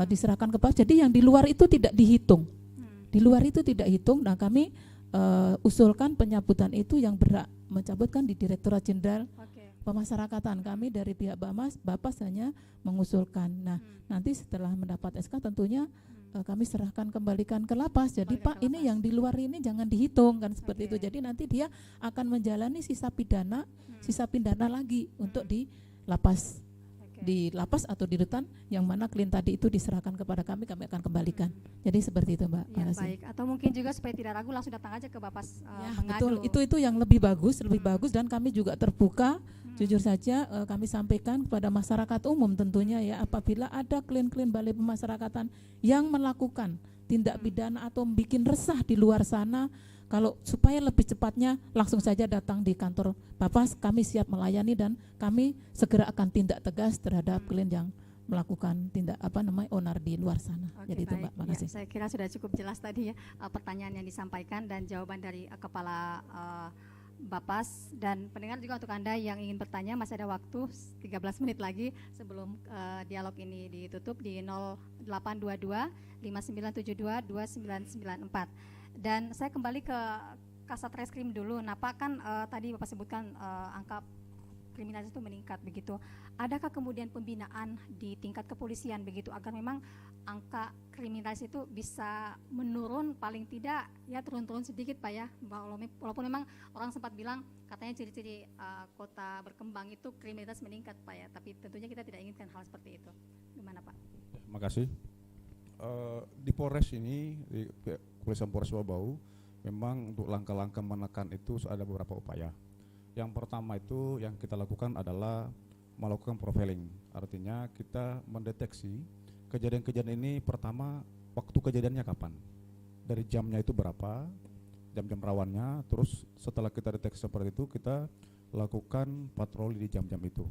diserahkan ke lapas, jadi yang di luar itu tidak dihitung. Di luar itu tidak hitung. Nah, kami usulkan pencabutan itu yang berat, mencabutkan di Direktorat Jenderal Pemasyarakatan. Kami dari pihak Bapas hanya mengusulkan. Nah, nanti setelah mendapat SK tentunya kami serahkan kembalikan ke lapas. Jadi Pak, ini yang di luar ini jangan dihitung kan, seperti itu. Jadi nanti dia akan menjalani sisa pidana lagi untuk di lapas. Di lapas atau di rutan yang mana klien tadi itu diserahkan kepada kami akan kembalikan. Jadi seperti itu Mbak. Ya, baik. Atau mungkin juga supaya tidak ragu langsung datang aja ke Bapas mengadu. Betul, itu yang lebih bagus, dan kami juga terbuka. Jujur saja kami sampaikan kepada masyarakat umum tentunya ya, apabila ada klien-klien Balai Pemasyarakatan yang melakukan tindak pidana atau bikin resah di luar sana, kalau supaya lebih cepatnya langsung saja datang di kantor Bapas, kami siap melayani dan kami segera akan tindak tegas terhadap klien yang melakukan tindak onar di luar sana. Jadi itu Mbak, makasih. Saya kira sudah cukup jelas tadi ya pertanyaan yang disampaikan dan jawaban dari Kepala Bapas, dan pendengar juga. Untuk Anda yang ingin bertanya, masih ada waktu 13 menit lagi sebelum dialog ini ditutup di 0822 5972 2994. Dan saya kembali ke Kasat Reskrim dulu. Nah Pak, kan tadi Bapak sebutkan angka kriminalitas itu meningkat begitu. Adakah kemudian pembinaan di tingkat kepolisian begitu agar memang angka kriminalitas itu bisa menurun, paling tidak ya turun-turun sedikit Pak ya, walaupun memang orang sempat bilang katanya ciri-ciri kota berkembang itu kriminalitas meningkat Pak ya, tapi tentunya kita tidak inginkan hal seperti itu. Gimana Pak? Terima kasih. Di Polres ini, di Kepolisian Polres Bau, memang untuk langkah-langkah menekan itu ada beberapa upaya. Yang pertama itu yang kita lakukan adalah melakukan profiling, artinya kita mendeteksi kejadian-kejadian ini. Pertama, waktu kejadiannya kapan, dari jamnya itu berapa, jam-jam rawannya. Terus setelah kita deteksi seperti itu, kita lakukan patroli di jam-jam itu.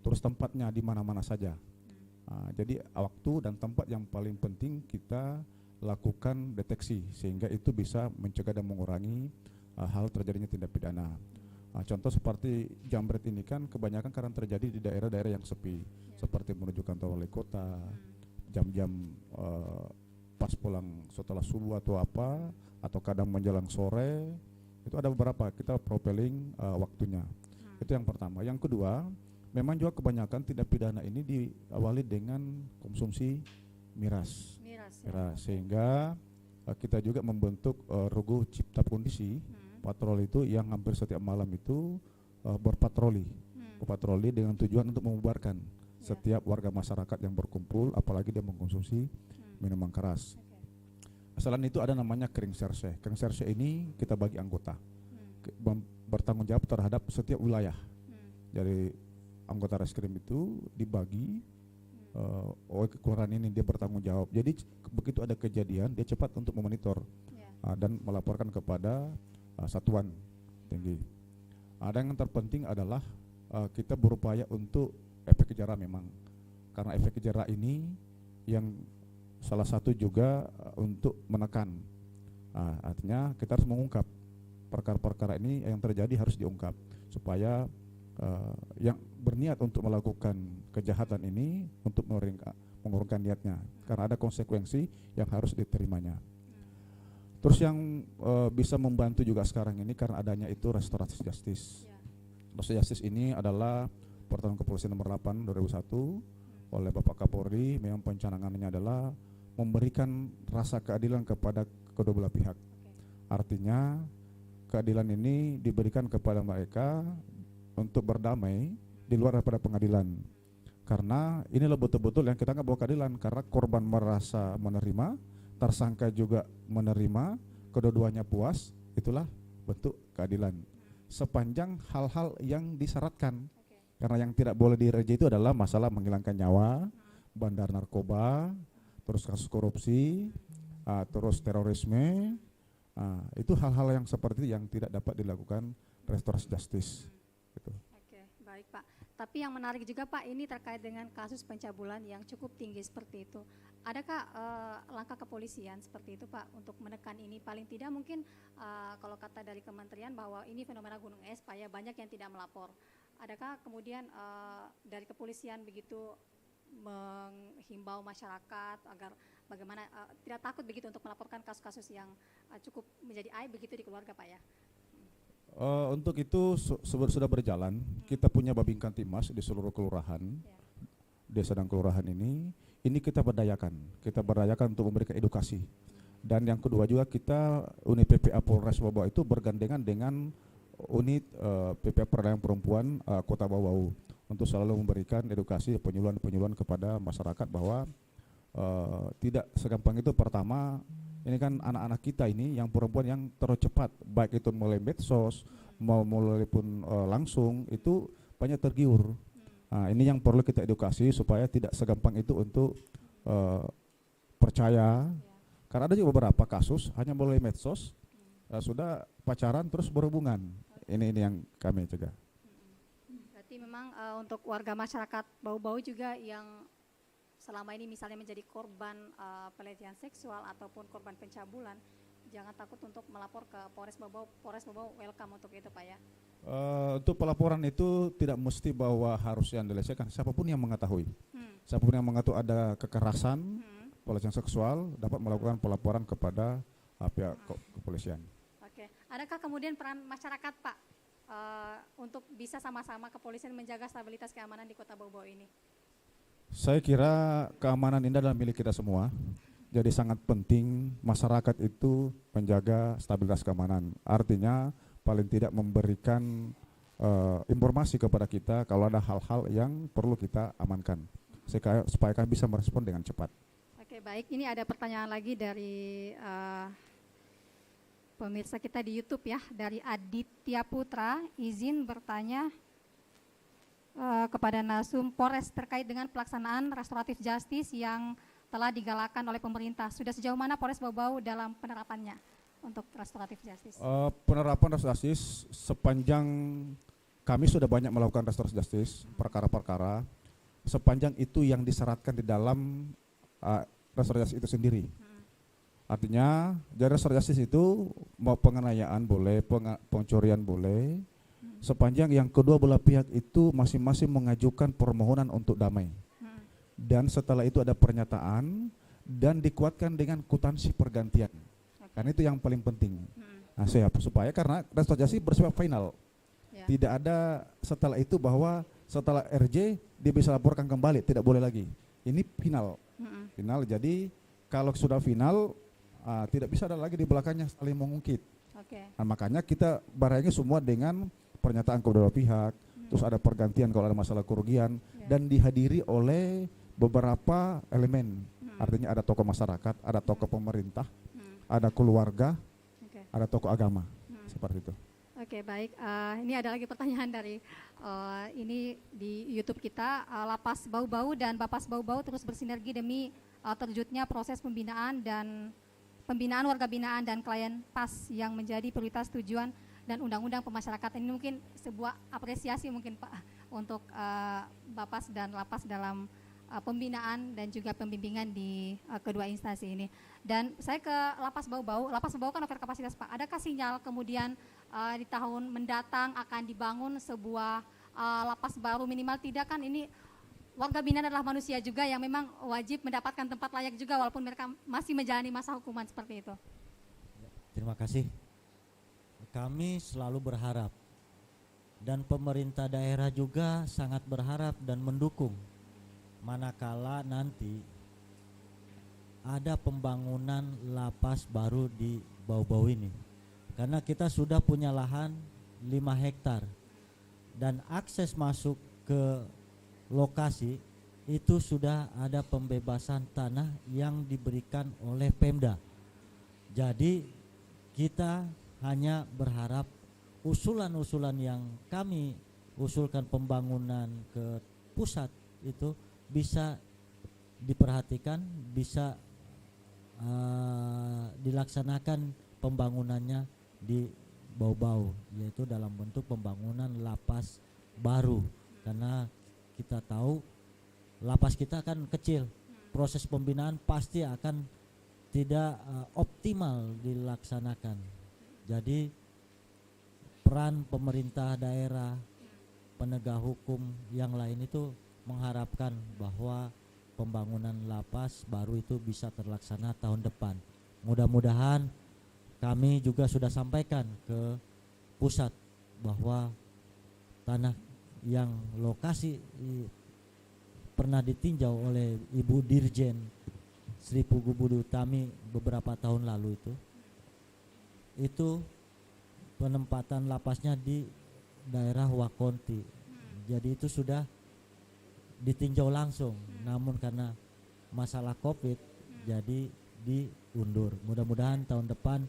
Terus tempatnya di mana-mana saja. Jadi waktu dan tempat yang paling penting kita lakukan deteksi, sehingga itu bisa mencegah dan mengurangi hal terjadinya tindak pidana. Contoh seperti jambret ini kan kebanyakan karena terjadi di daerah-daerah yang sepi, seperti menuju kantor wali kota, jam-jam pas pulang setelah subuh atau apa, atau kadang menjelang sore, Itu ada beberapa kita profiling waktunya. Itu yang pertama. Yang kedua, memang juga kebanyakan tindak pidana ini diawali dengan konsumsi miras. Ya. Sehingga kita juga membentuk Rugu Cipta Kondisi patroli itu yang hampir setiap malam itu berpatroli dengan tujuan untuk membubarkan setiap warga masyarakat yang berkumpul, apalagi dia mengkonsumsi minuman keras. Selain itu ada namanya Kering Serse. Kering Serse ini kita bagi anggota bertanggung jawab terhadap setiap wilayah. Jadi anggota reskrim itu dibagi kelurahan ini dia bertanggung jawab. Jadi begitu ada kejadian dia cepat untuk memonitor dan melaporkan kepada satuan tinggi. Ada yang terpenting adalah kita berupaya untuk efek jera memang, karena efek jera ini yang salah satu juga untuk menekan. Artinya kita harus mengungkap perkara-perkara ini yang terjadi harus diungkap supaya yang berniat untuk melakukan kejahatan ini untuk mengurungkan niatnya, karena ada konsekuensi yang harus diterimanya. Terus yang bisa membantu juga sekarang ini karena adanya itu restoratif justice. Restoratif justice ini adalah Peraturan Kepolisian Nomor 8 2001 oleh Bapak Kapolri. Memang pencanangannya adalah memberikan rasa keadilan kepada kedua belah pihak. Artinya keadilan ini diberikan kepada mereka untuk berdamai di luar daripada pengadilan. Karena inilah betul-betul yang kita nggak bawa keadilan, karena korban merasa menerima, tersangka juga menerima, kedua-duanya puas, itulah bentuk keadilan. Sepanjang hal-hal yang disyaratkan. Karena yang tidak boleh direja itu adalah masalah menghilangkan nyawa, bandar narkoba, terus kasus korupsi, terus terorisme. Itu hal-hal yang seperti itu yang tidak dapat dilakukan restoratif justice. Gitu. Oke, baik Pak. Tapi yang menarik juga Pak, ini terkait dengan kasus pencabulan yang cukup tinggi seperti itu. Adakah langkah kepolisian seperti itu Pak untuk menekan ini? Paling tidak mungkin kalau kata dari kementerian bahwa ini fenomena gunung es, Pak ya, banyak yang tidak melapor. Adakah kemudian dari kepolisian begitu menghimbau masyarakat agar bagaimana tidak takut begitu untuk melaporkan kasus-kasus yang cukup menjadi aib begitu di keluarga Pak ya? Untuk itu sudah berjalan. Kita punya Babinkan Timas di seluruh kelurahan, desa dan kelurahan ini kita berdayakan untuk memberikan edukasi. Dan yang kedua juga kita unit PPA Polres Bau itu bergandengan dengan unit PPA Perlindungan Perempuan Kota Bau untuk selalu memberikan edukasi penyuluhan kepada masyarakat bahwa tidak segampang itu. Pertama, ini kan anak-anak kita ini yang perempuan yang terlalu cepat, baik itu melalui medsos melalui pun langsung, itu banyak tergiur. Ini yang perlu kita edukasi supaya tidak segampang itu untuk percaya. Karena ada juga beberapa kasus hanya melalui medsos sudah pacaran terus berhubungan. Ini yang kami cegah. Berarti memang untuk warga masyarakat Bau-Bau juga yang selama ini misalnya menjadi korban pelecehan seksual ataupun korban pencabulan, jangan takut untuk melapor ke Polres Bau-Bau. Polres Bau-Bau welcome untuk itu Pak ya. Untuk pelaporan itu tidak mesti bahwa harus yang dilecehkan, siapapun yang mengetahui. Siapapun yang mengetahui ada kekerasan, pelecehan seksual dapat melakukan pelaporan kepada pihak kepolisian. Oke, adakah kemudian peran masyarakat Pak untuk bisa sama-sama kepolisian menjaga stabilitas keamanan di Kota Bau-Bau ini? Saya kira keamanan ini adalah milik kita semua. Jadi sangat penting masyarakat itu menjaga stabilitas keamanan. Artinya paling tidak memberikan informasi kepada kita kalau ada hal-hal yang perlu kita amankan supaya kami bisa merespon dengan cepat. Oke, baik. Ini ada pertanyaan lagi dari pemirsa kita di YouTube ya, dari Aditya Putra. Izin bertanya kepada Nasum Polres terkait dengan pelaksanaan restoratif justice yang telah digalakan oleh pemerintah. Sudah sejauh mana Polres Bau-Bau dalam penerapannya untuk restoratif justice? Penerapan restoratif justice sepanjang kami sudah banyak melakukan restoratif justice, perkara-perkara sepanjang itu yang disyaratkan di dalam restoratif justice itu sendiri. Artinya dari restoratif justice itu mau penganiayaan boleh, pencurian boleh, sepanjang yang kedua belah pihak itu masing-masing mengajukan permohonan untuk damai. Dan setelah itu ada pernyataan dan dikuatkan dengan kwitansi pergantian. Karena itu yang paling penting. Nah, siap, supaya karena restoratif bersifat final. Ya. Tidak ada setelah itu bahwa setelah RJ dia bisa laporkan kembali, tidak boleh lagi. Ini final. Final, jadi kalau sudah final tidak bisa ada lagi di belakangnya saling mengungkit. Oke. Nah, makanya kita barengi semua dengan pernyataan kedua pihak, terus ada pergantian kalau ada masalah kerugian, dan dihadiri oleh beberapa elemen. Artinya ada tokoh masyarakat, ada tokoh pemerintah, ada keluarga, ada tokoh agama, seperti itu. Oke, baik. Ini ada lagi pertanyaan dari ini di YouTube kita. Lapas Bau-Bau dan Bapas Bau-Bau terus bersinergi demi terwujudnya proses pembinaan warga binaan dan klien PAS yang menjadi prioritas tujuan dan undang-undang pemasyarakatan. Ini mungkin sebuah apresiasi mungkin Pak untuk Bapas dan Lapas dalam pembinaan dan juga pembimbingan di kedua instansi ini. Dan saya ke Lapas Bau-Bau. Lapas Bau-Bau kan over kapasitas Pak. Adakah sinyal kemudian di tahun mendatang akan dibangun sebuah lapas baru, minimal tidak kan ini warga binaan adalah manusia juga yang memang wajib mendapatkan tempat layak juga walaupun mereka masih menjalani masa hukuman seperti itu. Terima kasih. Kami selalu berharap dan pemerintah daerah juga sangat berharap dan mendukung manakala nanti ada pembangunan lapas baru di Bau-Bau ini. Karena kita sudah punya lahan 5 hektar dan akses masuk ke lokasi itu sudah ada pembebasan tanah yang diberikan oleh Pemda. Jadi kita hanya berharap usulan-usulan yang kami usulkan pembangunan ke pusat itu bisa diperhatikan, bisa dilaksanakan pembangunannya di Bau-Bau, yaitu dalam bentuk pembangunan lapas baru. Karena kita tahu lapas kita kan kecil, proses pembinaan pasti akan tidak optimal dilaksanakan. Jadi peran pemerintah daerah, penegak hukum yang lain itu mengharapkan bahwa pembangunan lapas baru itu bisa terlaksana tahun depan. Mudah-mudahan kami juga sudah sampaikan ke pusat bahwa tanah yang lokasi pernah ditinjau oleh Ibu Dirjen Sri Pugu Budi Utami beberapa tahun lalu itu penempatan lapasnya di daerah Wakonti. Jadi itu sudah ditinjau langsung, namun karena masalah COVID jadi diundur. Mudah-mudahan tahun depan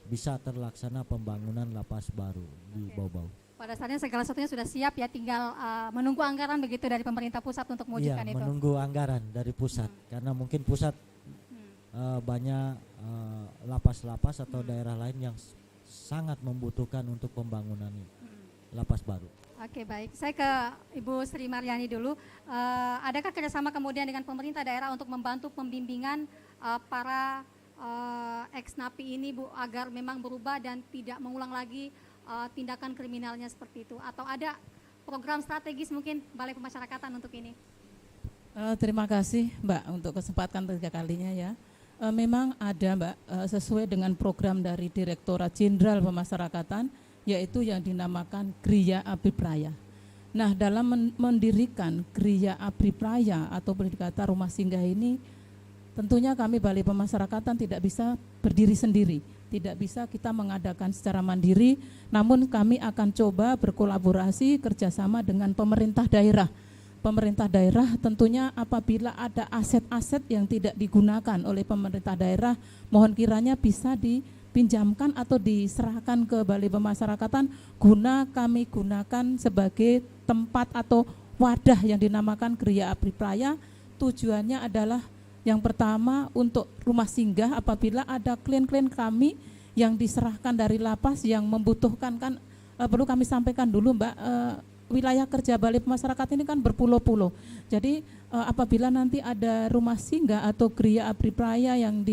bisa terlaksana pembangunan lapas baru di Bau-Bau. Pada saatnya segala sesuatunya sudah siap ya, tinggal menunggu anggaran begitu dari pemerintah pusat untuk mewujudkan itu. Iya, menunggu anggaran dari pusat karena mungkin pusat banyak lapas-lapas atau daerah lain yang sangat membutuhkan untuk pembangunan lapas baru. Oke, baik. Saya ke Ibu Sri Maryani dulu. Adakah kerjasama kemudian dengan pemerintah daerah untuk membantu pembimbingan para ex-napi ini Bu, agar memang berubah dan tidak mengulang lagi tindakan kriminalnya seperti itu? Atau ada program strategis mungkin Balai Pemasyarakatan untuk ini? Terima kasih Mbak untuk kesempatan ketiga kalinya ya. Memang ada Mbak, sesuai dengan program dari Direktorat Jenderal Pemasyarakatan, yaitu yang dinamakan Griya Abipraya. Nah, dalam mendirikan Griya Abipraya atau Berdikata Rumah Singgah ini, tentunya kami Balai Pemasyarakatan tidak bisa berdiri sendiri, tidak bisa kita mengadakan secara mandiri, namun kami akan coba berkolaborasi kerjasama dengan pemerintah daerah. Pemerintah daerah tentunya apabila ada aset-aset yang tidak digunakan oleh pemerintah daerah, mohon kiranya bisa dipinjamkan atau diserahkan ke Balai Pemasyarakatan guna kami gunakan sebagai tempat atau wadah yang dinamakan Griya Abipraya. Tujuannya adalah yang pertama untuk rumah singgah apabila ada klien-klien kami yang diserahkan dari lapas yang membutuhkan kan perlu kami sampaikan dulu Mbak, wilayah kerja Balai Pemasyarakatan ini kan berpulau-pulau. Jadi apabila nanti ada rumah singgah atau Griya Abipraya yang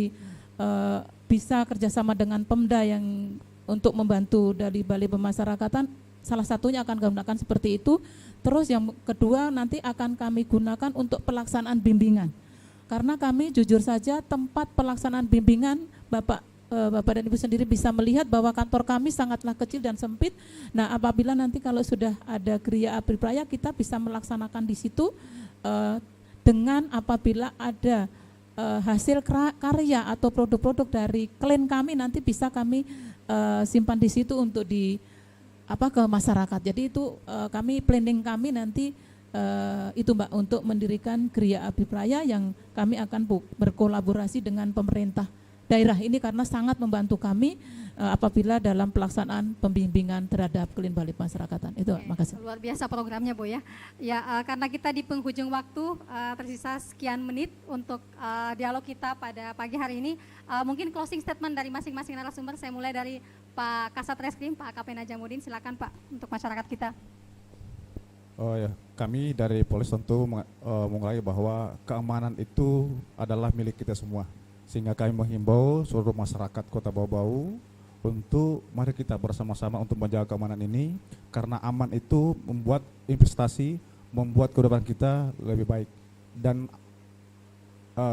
bisa kerjasama dengan Pemda yang untuk membantu dari Balai Pemasyarakatan, salah satunya akan gunakan seperti itu. Terus yang kedua nanti akan kami gunakan untuk pelaksanaan bimbingan. Karena kami jujur saja tempat pelaksanaan bimbingan Bapak Bapak dan Ibu sendiri bisa melihat bahwa kantor kami sangatlah kecil dan sempit. Nah, apabila nanti kalau sudah ada Gria Apripraya, kita bisa melaksanakan di situ dengan apabila ada hasil karya atau produk-produk dari klien kami nanti bisa kami simpan di situ untuk ke masyarakat. Jadi itu kami planning kami nanti itu Mbak untuk mendirikan Gria Apripraya yang kami akan berkolaborasi dengan pemerintah daerah ini karena sangat membantu kami apabila dalam pelaksanaan pembimbingan terhadap klien balik masyarakatan. Itu, makasih. Luar biasa programnya, Bu ya. Ya, karena kita di penghujung waktu, tersisa sekian menit untuk dialog kita pada pagi hari ini. Mungkin closing statement dari masing-masing narasumber. Saya mulai dari Pak Kasat Reskrim, Pak AKP Najamuddin. Silakan Pak untuk masyarakat kita. Oh ya, kami dari Polres tentu mengulangi bahwa keamanan itu adalah milik kita semua. Sehingga kami menghimbau seluruh masyarakat Kota Bau-Bau untuk mari kita bersama-sama untuk menjaga keamanan ini, karena aman itu membuat investasi, membuat kehidupan kita lebih baik. Dan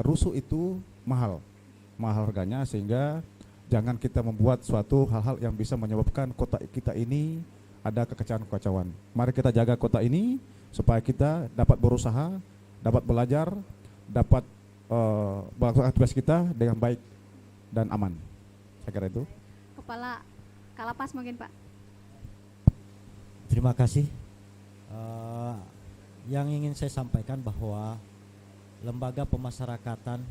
rusuh itu mahal harganya, sehingga jangan kita membuat suatu hal-hal yang bisa menyebabkan kota kita ini ada kekacauan-kekacauan. Mari kita jaga kota ini supaya kita dapat berusaha, dapat belajar, dapat melakukan aktivitas kita dengan baik dan aman. Saya kira itu. Kepala Kalapas mungkin Pak. Terima kasih. Yang ingin saya sampaikan bahwa lembaga pemasyarakatan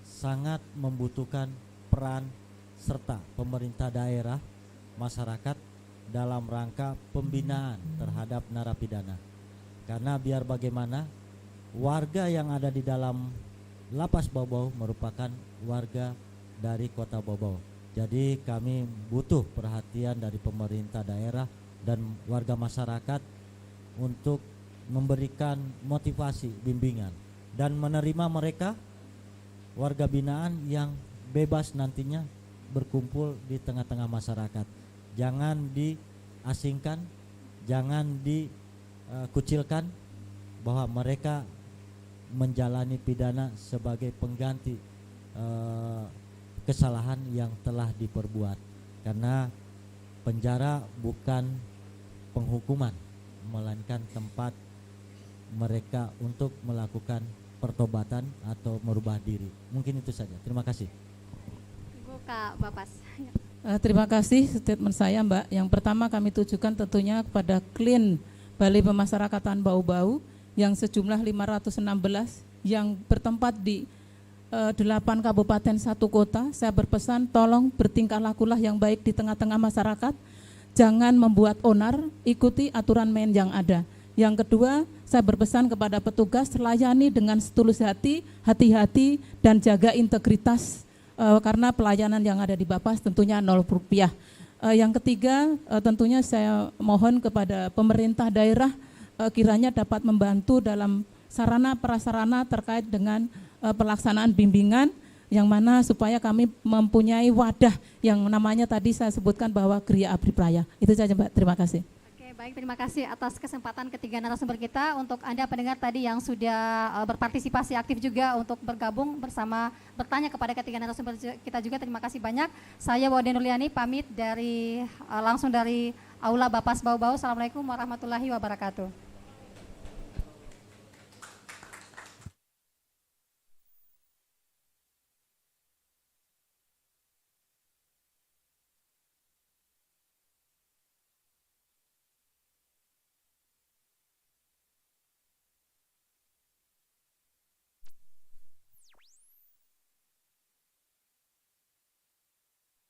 sangat membutuhkan peran serta pemerintah daerah, masyarakat dalam rangka pembinaan terhadap narapidana. Karena biar bagaimana warga yang ada di dalam Lapas Bau-Bau merupakan warga dari Kota Bau-Bau. Jadi kami butuh perhatian dari pemerintah daerah dan warga masyarakat untuk memberikan motivasi, bimbingan dan menerima mereka warga binaan yang bebas nantinya berkumpul di tengah-tengah masyarakat. Jangan diasingkan, jangan dikucilkan bahwa mereka menjalani pidana sebagai pengganti kesalahan yang telah diperbuat. Karena penjara bukan penghukuman, melainkan tempat mereka untuk melakukan pertobatan atau merubah diri. Mungkin itu saja. Terima kasih. Ibu Kak Bapas. Terima kasih statement saya Mbak. Yang pertama kami tujukan tentunya kepada klien Balai Pemasyarakatan Bau-Bau yang sejumlah 516 yang bertempat di 8 kabupaten 1 kota. Saya berpesan tolong bertingkah lakulah yang baik di tengah-tengah masyarakat. Jangan membuat onar, ikuti aturan main yang ada. Yang kedua, saya berpesan kepada petugas layani dengan setulus hati, hati-hati dan jaga integritas karena pelayanan yang ada di Bapas tentunya Rp0. Yang ketiga, tentunya saya mohon kepada pemerintah daerah kiranya dapat membantu dalam sarana prasarana terkait dengan pelaksanaan bimbingan yang mana supaya kami mempunyai wadah yang namanya tadi saya sebutkan bahwa Gria Apripraya. Itu saja Mbak, terima kasih. Oke, baik, terima kasih atas kesempatan ketiga narasumber kita. Untuk Anda pendengar tadi yang sudah berpartisipasi aktif juga untuk bergabung bersama bertanya kepada ketiga narasumber kita juga, terima kasih banyak. Saya Wade Nurliani pamit langsung dari Aula Bapas Bau-Bau. Assalamualaikum warahmatullahi wabarakatuh.